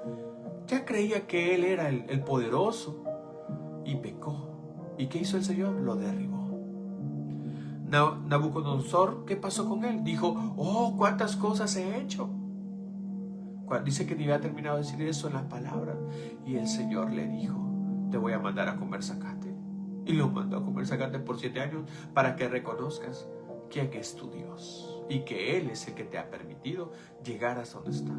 ya creía que él era el poderoso y pecó. ¿Y qué hizo el Señor? Lo derribó. Nabucodonosor, ¿qué pasó con él? Dijo, oh, cuántas cosas he hecho. Dice que ni había terminado de decir eso en las palabras. Y el Señor le dijo, te voy a mandar a comer zacate. Y lo mandó a comer zacate por 7 años para que reconozcas quién es tu Dios y que Él es el que te ha permitido llegar hasta donde está.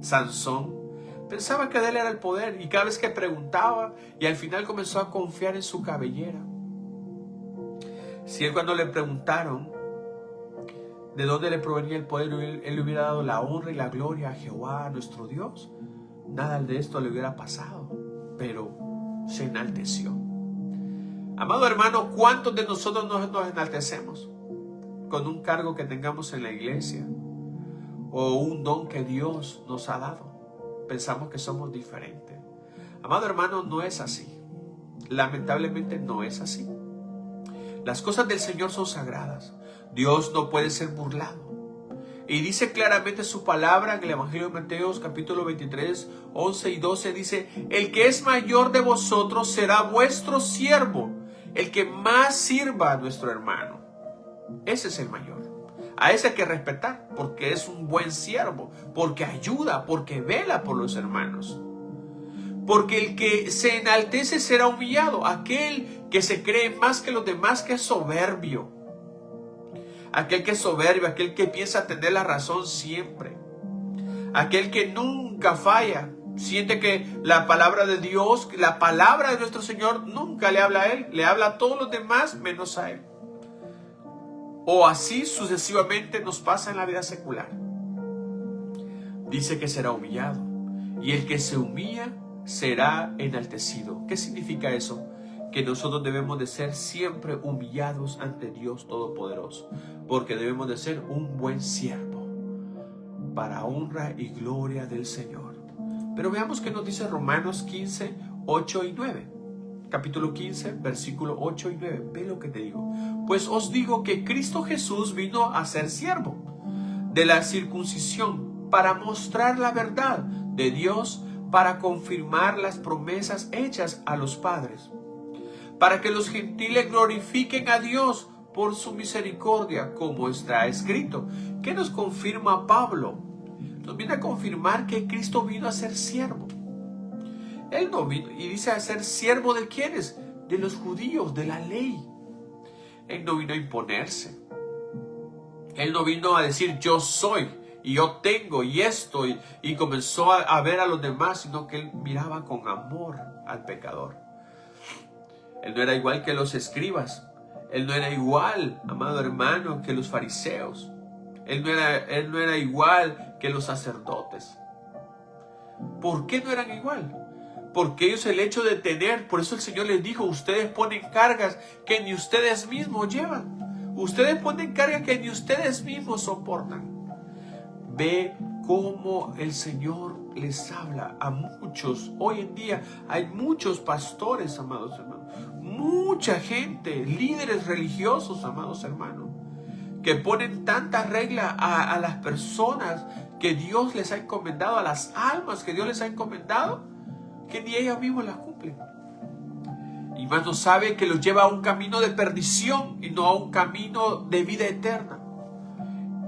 Sansón pensaba que de él era el poder y cada vez que preguntaba y al final comenzó a confiar en su cabellera. Si él, cuando le preguntaron de dónde le provenía el poder, él le hubiera dado la honra y la gloria a Jehová, a nuestro Dios, nada de esto le hubiera pasado, pero se enalteció. Amado hermano, ¿cuántos de nosotros nos enaltecemos con un cargo que tengamos en la iglesia o un don que Dios nos ha dado? Pensamos que somos diferentes. Amado hermano, no es así. Lamentablemente no es así. Las cosas del Señor son sagradas. Dios no puede ser burlado. Y dice claramente su palabra en el Evangelio de Mateo, capítulo 23, 11 y 12, dice, el que es mayor de vosotros será vuestro siervo, el que más sirva a nuestro hermano. Ese es el mayor. A ese hay que respetar, porque es un buen siervo, porque ayuda, porque vela por los hermanos. Porque el que se enaltece será humillado. Aquel que se cree más que los demás, que es soberbio. Aquel que es soberbio, aquel que piensa tener la razón siempre. Aquel que nunca falla. Siente que la palabra de Dios, la palabra de nuestro Señor nunca le habla a él. Le habla a todos los demás menos a él. O así sucesivamente nos pasa en la vida secular. Dice que será humillado. Y el que se humilla será enaltecido. ¿Qué significa eso? Que nosotros debemos de ser siempre humillados ante Dios Todopoderoso, porque debemos de ser un buen siervo para honra y gloria del Señor. Pero veamos qué nos dice Romanos 15, 8 y 9. Capítulo 15, versículo 8 y 9. Ve lo que te digo. Pues os digo que Cristo Jesús vino a ser siervo de la circuncisión para mostrar la verdad de Dios, para confirmar las promesas hechas a los padres, para que los gentiles glorifiquen a Dios por su misericordia, como está escrito. ¿Qué nos confirma Pablo? Nos viene a confirmar que Cristo vino a ser siervo. Él no vino, y dice a ser siervo ¿de quiénes? De los judíos, de la ley. Él no vino a imponerse. Él no vino a decir yo soy y yo tengo y esto y comenzó a ver a los demás, sino que él miraba con amor al pecador. Él no era igual que los escribas. Él no era igual, amado hermano, que los fariseos. Él no era igual que los sacerdotes. ¿Por qué no eran igual? Porque ellos el hecho de tener, por eso el Señor les dijo, ustedes ponen cargas que ni ustedes mismos llevan. Ustedes ponen cargas que ni ustedes mismos soportan. Ve cómo el Señor les habla a muchos. Hoy en día hay muchos pastores, amados hermanos. Mucha gente, líderes religiosos, amados hermanos, que ponen tanta regla a las personas que Dios les ha encomendado, a las almas que Dios les ha encomendado, que ni ellas mismas las cumplen. Y más no sabe que los lleva a un camino de perdición y no a un camino de vida eterna.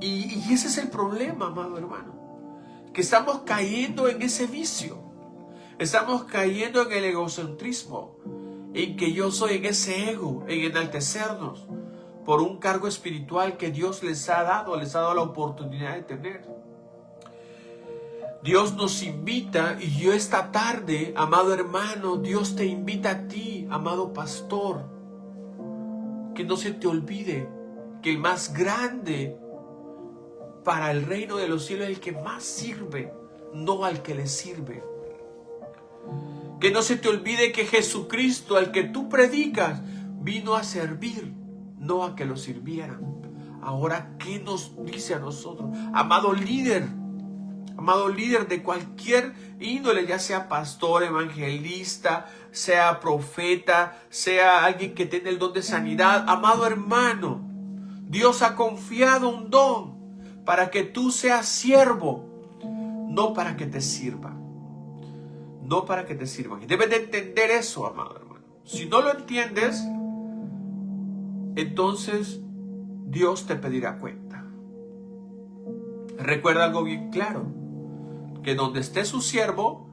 Y ese es el problema, amado hermano, que estamos cayendo en ese vicio. Estamos cayendo en el egocentrismo, en que yo soy, en ese ego, en enaltecernos por un cargo espiritual que Dios les ha dado la oportunidad de tener. Dios nos invita, y yo esta tarde, amado hermano, Dios te invita a ti, amado pastor, que no se te olvide que el más grande para el reino de los cielos es el que más sirve, no al que le sirve. Que no se te olvide que Jesucristo, al que tú predicas, vino a servir, no a que lo sirvieran. Ahora, ¿qué nos dice a nosotros? Amado líder de cualquier índole, ya sea pastor, evangelista, sea profeta, sea alguien que tiene el don de sanidad. Amado hermano, Dios ha confiado un don para que tú seas siervo, no para que te sirvan. No para que te sirvan. Y debes de entender eso, amado hermano. Si no lo entiendes, entonces Dios te pedirá cuenta. Recuerda algo bien claro, que donde esté su siervo,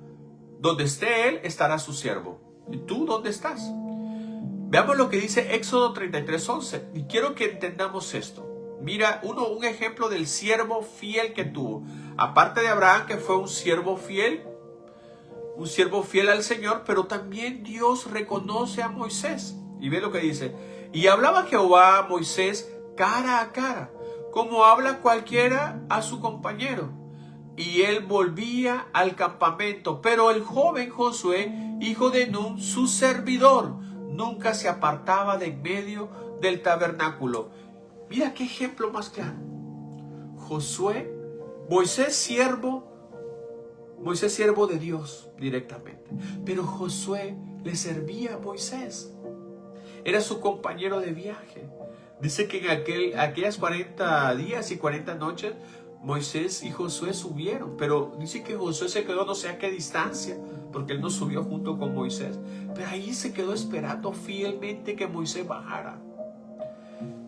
donde esté él, estará su siervo. ¿Y tú dónde estás? Veamos lo que dice Éxodo 33:11. Y quiero que entendamos esto. Mira, un ejemplo del siervo fiel que tuvo. Aparte de Abraham, que fue un siervo fiel al Señor, pero también Dios reconoce a Moisés. Y ve lo que dice. Y hablaba Jehová a Moisés cara a cara, como habla cualquiera a su compañero. Y él volvía al campamento, pero el joven Josué, hijo de Nun, su servidor, nunca se apartaba de en medio del tabernáculo. Mira qué ejemplo más claro. Moisés siervo de Dios directamente, pero Josué le servía a Moisés. Era su compañero de viaje. Dice que en aquellas 40 días y 40 noches, Moisés y Josué subieron, pero dice que Josué se quedó no sé a qué distancia, porque él no subió junto con Moisés, pero ahí se quedó esperando fielmente que Moisés bajara.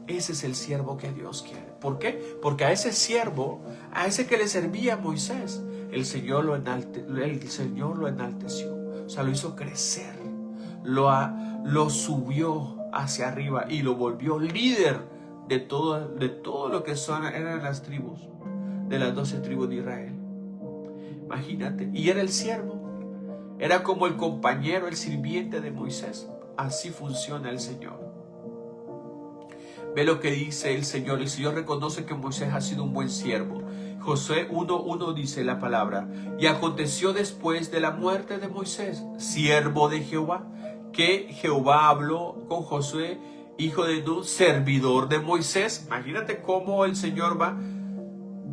Ese es el siervo que Dios quiere. ¿Por qué? Porque a ese siervo, a ese que le servía a Moisés, el Señor lo enalteció, o sea, lo hizo crecer, lo subió hacia arriba y lo volvió líder de todo lo que eran las tribus, de las 12 tribus de Israel. Imagínate, y era el siervo, era como el compañero, el sirviente de Moisés. Así funciona el Señor. Ve lo que dice el Señor. El Señor reconoce que Moisés ha sido un buen siervo. Josué 1:1 dice la palabra: y aconteció después de la muerte de Moisés, siervo de Jehová, que Jehová habló con Josué, hijo de Nun, servidor de Moisés. Imagínate cómo el Señor va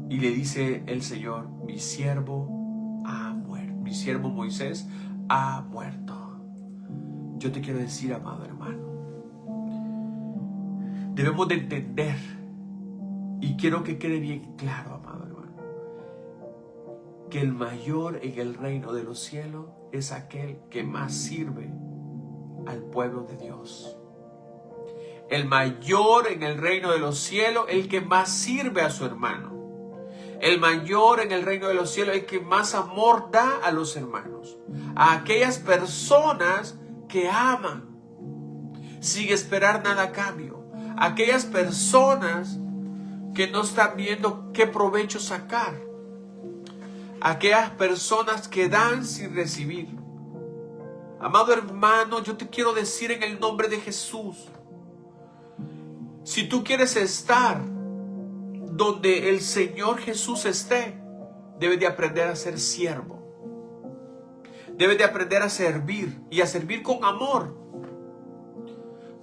y le dice el Señor: mi siervo ha muerto, mi siervo Moisés ha muerto. Yo te quiero decir, amado hermano, debemos de entender, y quiero que quede bien claro, amado hermano, que el mayor en el reino de los cielos es aquel que más sirve al pueblo de Dios. El mayor en el reino de los cielos, el que más sirve a su hermano. El mayor en el reino de los cielos, el que más amor da a los hermanos. A aquellas personas que aman sin esperar nada a cambio. Aquellas personas que no están viendo qué provecho sacar. Aquellas personas que dan sin recibir. Amado hermano, yo te quiero decir en el nombre de Jesús, si tú quieres estar donde el Señor Jesús esté, debes de aprender a ser siervo. Debes de aprender a servir y a servir con amor.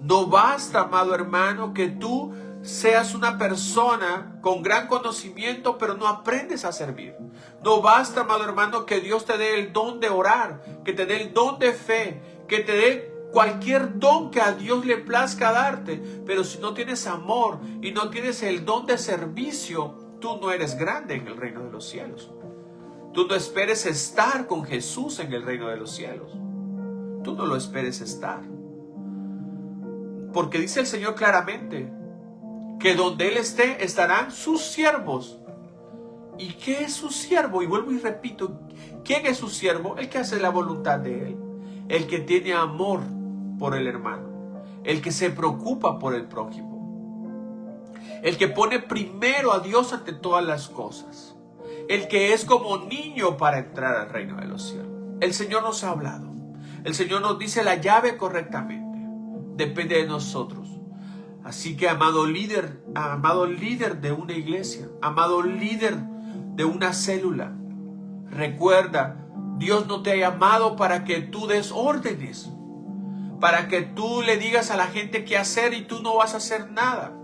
No basta, amado hermano, que tú seas una persona con gran conocimiento, pero no aprendes a servir. No basta, amado hermano, que Dios te dé el don de orar, que te dé el don de fe, que te dé cualquier don que a Dios le plazca darte. Pero si no tienes amor y no tienes el don de servicio, tú no eres grande en el reino de los cielos. Tú no esperes estar con Jesús en el reino de los cielos. Tú no lo esperes estar. Porque dice el Señor claramente que donde Él esté, estarán sus siervos. ¿Y qué es su siervo? Y vuelvo y repito, ¿quién es su siervo? El que hace la voluntad de Él. El que tiene amor por el hermano. El que se preocupa por el prójimo. El que pone primero a Dios ante todas las cosas. El que es como niño para entrar al reino de los cielos. El Señor nos ha hablado. El Señor nos dice la llave correctamente. Depende de nosotros. Así que, amado líder de una iglesia, amado líder de una célula, recuerda, Dios no te ha llamado para que tú des órdenes, para que tú le digas a la gente qué hacer y tú no vas a hacer nada.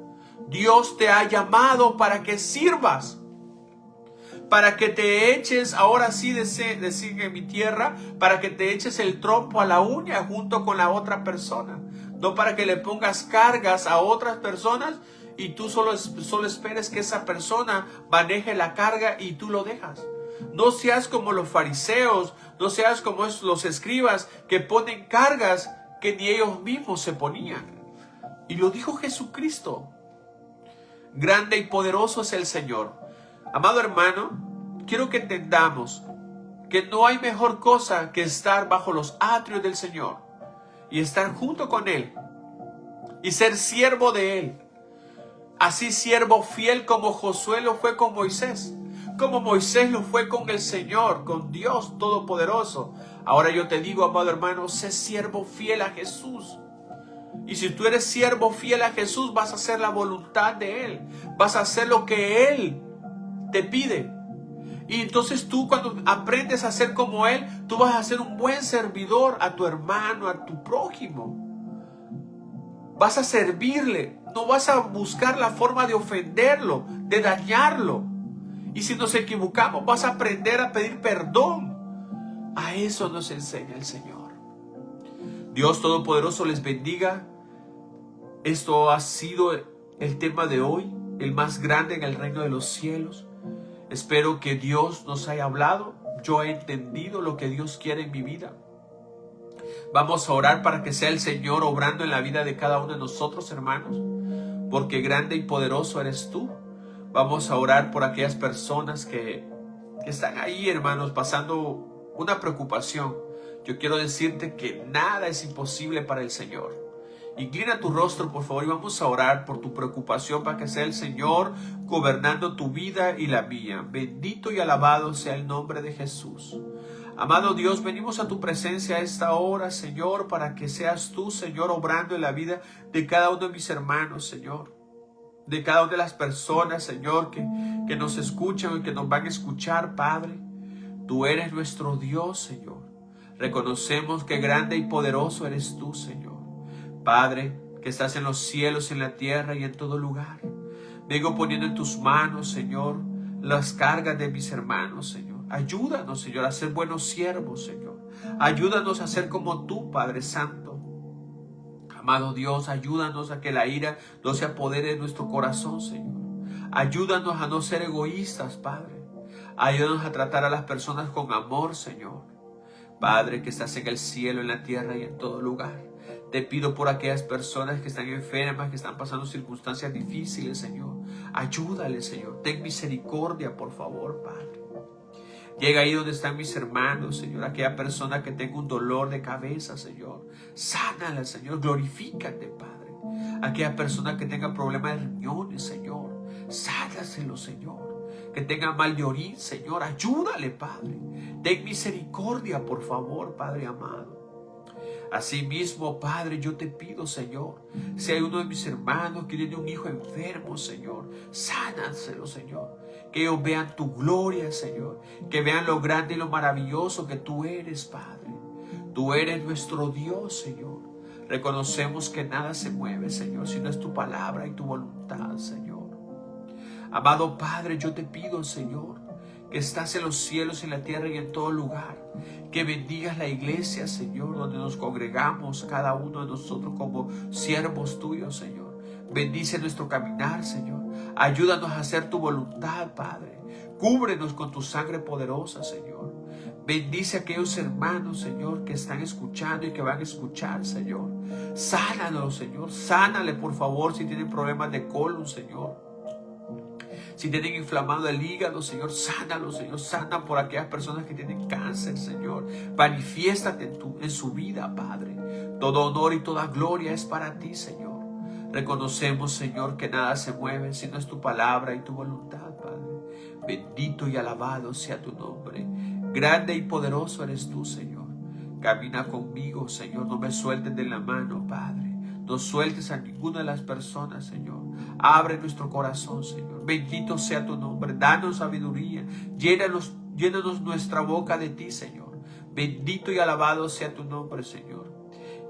Dios te ha llamado para que sirvas, para que te eches, ahora sí decir en mi tierra, para que te eches el trompo a la uña junto con la otra persona. No para que le pongas cargas a otras personas y tú solo esperes que esa persona maneje la carga y tú lo dejas. No seas como los fariseos, no seas como los escribas que ponen cargas que ni ellos mismos se ponían. Y lo dijo Jesucristo. Grande y poderoso es el Señor. Amado hermano, quiero que entendamos que no hay mejor cosa que estar bajo los atrios del Señor y estar junto con Él y ser siervo de Él. Así siervo fiel como Josué lo fue con Moisés, como Moisés lo fue con el Señor, con Dios Todopoderoso. Ahora yo te digo, amado hermano, sé siervo fiel a Jesús. Y si tú eres siervo fiel a Jesús, vas a hacer la voluntad de Él, vas a hacer lo que Él te pide. Y entonces tú, cuando aprendes a ser como Él, tú vas a ser un buen servidor a tu hermano, a tu prójimo. Vas a servirle, no vas a buscar la forma de ofenderlo, de dañarlo. Y si nos equivocamos, vas a aprender a pedir perdón. A eso nos enseña el Señor. Dios Todopoderoso les bendiga. Esto ha sido el tema de hoy, el más grande en el reino de los cielos. Espero que Dios nos haya hablado. Yo he entendido lo que Dios quiere en mi vida. Vamos a orar para que sea el Señor obrando en la vida de cada uno de nosotros, hermanos, porque grande y poderoso eres tú. Vamos a orar por aquellas personas que están ahí, hermanos, pasando una preocupación. Yo quiero decirte que nada es imposible para el Señor. Inclina tu rostro, por favor, y vamos a orar por tu preocupación para que sea el Señor gobernando tu vida y la mía. Bendito y alabado sea el nombre de Jesús. Amado Dios, venimos a tu presencia a esta hora, Señor, para que seas tú, Señor, obrando en la vida de cada uno de mis hermanos, Señor. De cada una de las personas, Señor, que nos escuchan y que nos van a escuchar, Padre. Tú eres nuestro Dios, Señor. Reconocemos que grande y poderoso eres tú, Señor. Padre, que estás en los cielos, en la tierra y en todo lugar. Vengo poniendo en tus manos, Señor, las cargas de mis hermanos, Señor. Ayúdanos, Señor, a ser buenos siervos, Señor. Ayúdanos a ser como tú, Padre Santo. Amado Dios, ayúdanos a que la ira no se apodere de nuestro corazón, Señor. Ayúdanos a no ser egoístas, Padre. Ayúdanos a tratar a las personas con amor, Señor. Padre, que estás en el cielo, en la tierra y en todo lugar. Te pido por aquellas personas que están enfermas, que están pasando circunstancias difíciles, Señor. Ayúdales, Señor. Ten misericordia, por favor, Padre. Llega ahí donde están mis hermanos, Señor. Aquella persona que tenga un dolor de cabeza, Señor. Sánala, Señor. Glorifícate, Padre. Aquella persona que tenga problemas de riñones, Señor. Sánaselo, Señor. Que tenga mal de orín, Señor. Ayúdale, Padre. Ten misericordia, por favor, Padre amado. Asimismo, Padre, yo te pido, Señor, si hay uno de mis hermanos que tiene un hijo enfermo, Señor, sánanselo, Señor. Que ellos vean tu gloria, Señor. Que vean lo grande y lo maravilloso que tú eres, Padre. Tú eres nuestro Dios, Señor. Reconocemos que nada se mueve, Señor, sino es tu palabra y tu voluntad, Señor. Amado Padre, yo te pido, Señor, que estás en los cielos, en la tierra y en todo lugar, que bendigas la iglesia, Señor, donde nos congregamos cada uno de nosotros como siervos tuyos, Señor. Bendice nuestro caminar, Señor. Ayúdanos a hacer tu voluntad, Padre. Cúbrenos con tu sangre poderosa, Señor. Bendice a aquellos hermanos, Señor, que están escuchando y que van a escuchar, Señor. Sánalos, Señor. Sánale, por favor, si tienen problemas de colon, Señor. Si tienen inflamado el hígado, Señor, sánalo, Señor. Sana por aquellas personas que tienen cáncer, Señor. Manifiéstate en su vida, Padre. Todo honor y toda gloria es para ti, Señor. Reconocemos, Señor, que nada se mueve sino es tu palabra y tu voluntad, Padre. Bendito y alabado sea tu nombre. Grande y poderoso eres tú, Señor. Camina conmigo, Señor. No me sueltes de la mano, Padre. No sueltes a ninguna de las personas, Señor. Abre nuestro corazón, Señor. Bendito sea tu nombre. Danos sabiduría. Llénanos nuestra boca de ti, Señor. Bendito y alabado sea tu nombre, Señor.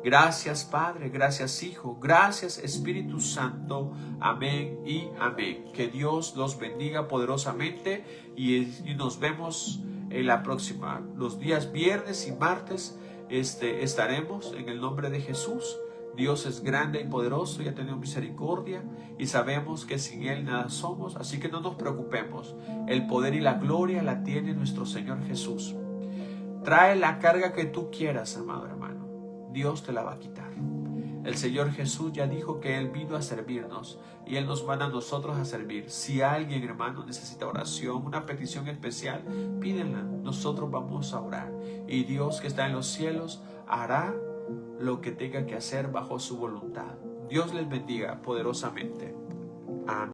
Gracias, Padre. Gracias, Hijo. Gracias, Espíritu Santo. Amén y amén. Que Dios los bendiga poderosamente y nos vemos en la próxima. Los días viernes y martes estaremos en el nombre de Jesús. Dios es grande y poderoso y ha tenido misericordia y sabemos que sin Él nada somos, así que no nos preocupemos. El poder y la gloria la tiene nuestro Señor Jesús. Trae la carga que tú quieras, amado hermano. Dios te la va a quitar. El Señor Jesús ya dijo que Él vino a servirnos y Él nos manda a nosotros a servir. Si alguien, hermano, necesita oración, una petición especial, pídenla. Nosotros vamos a orar y Dios que está en los cielos hará lo que tenga que hacer bajo su voluntad. Dios les bendiga poderosamente. Amén.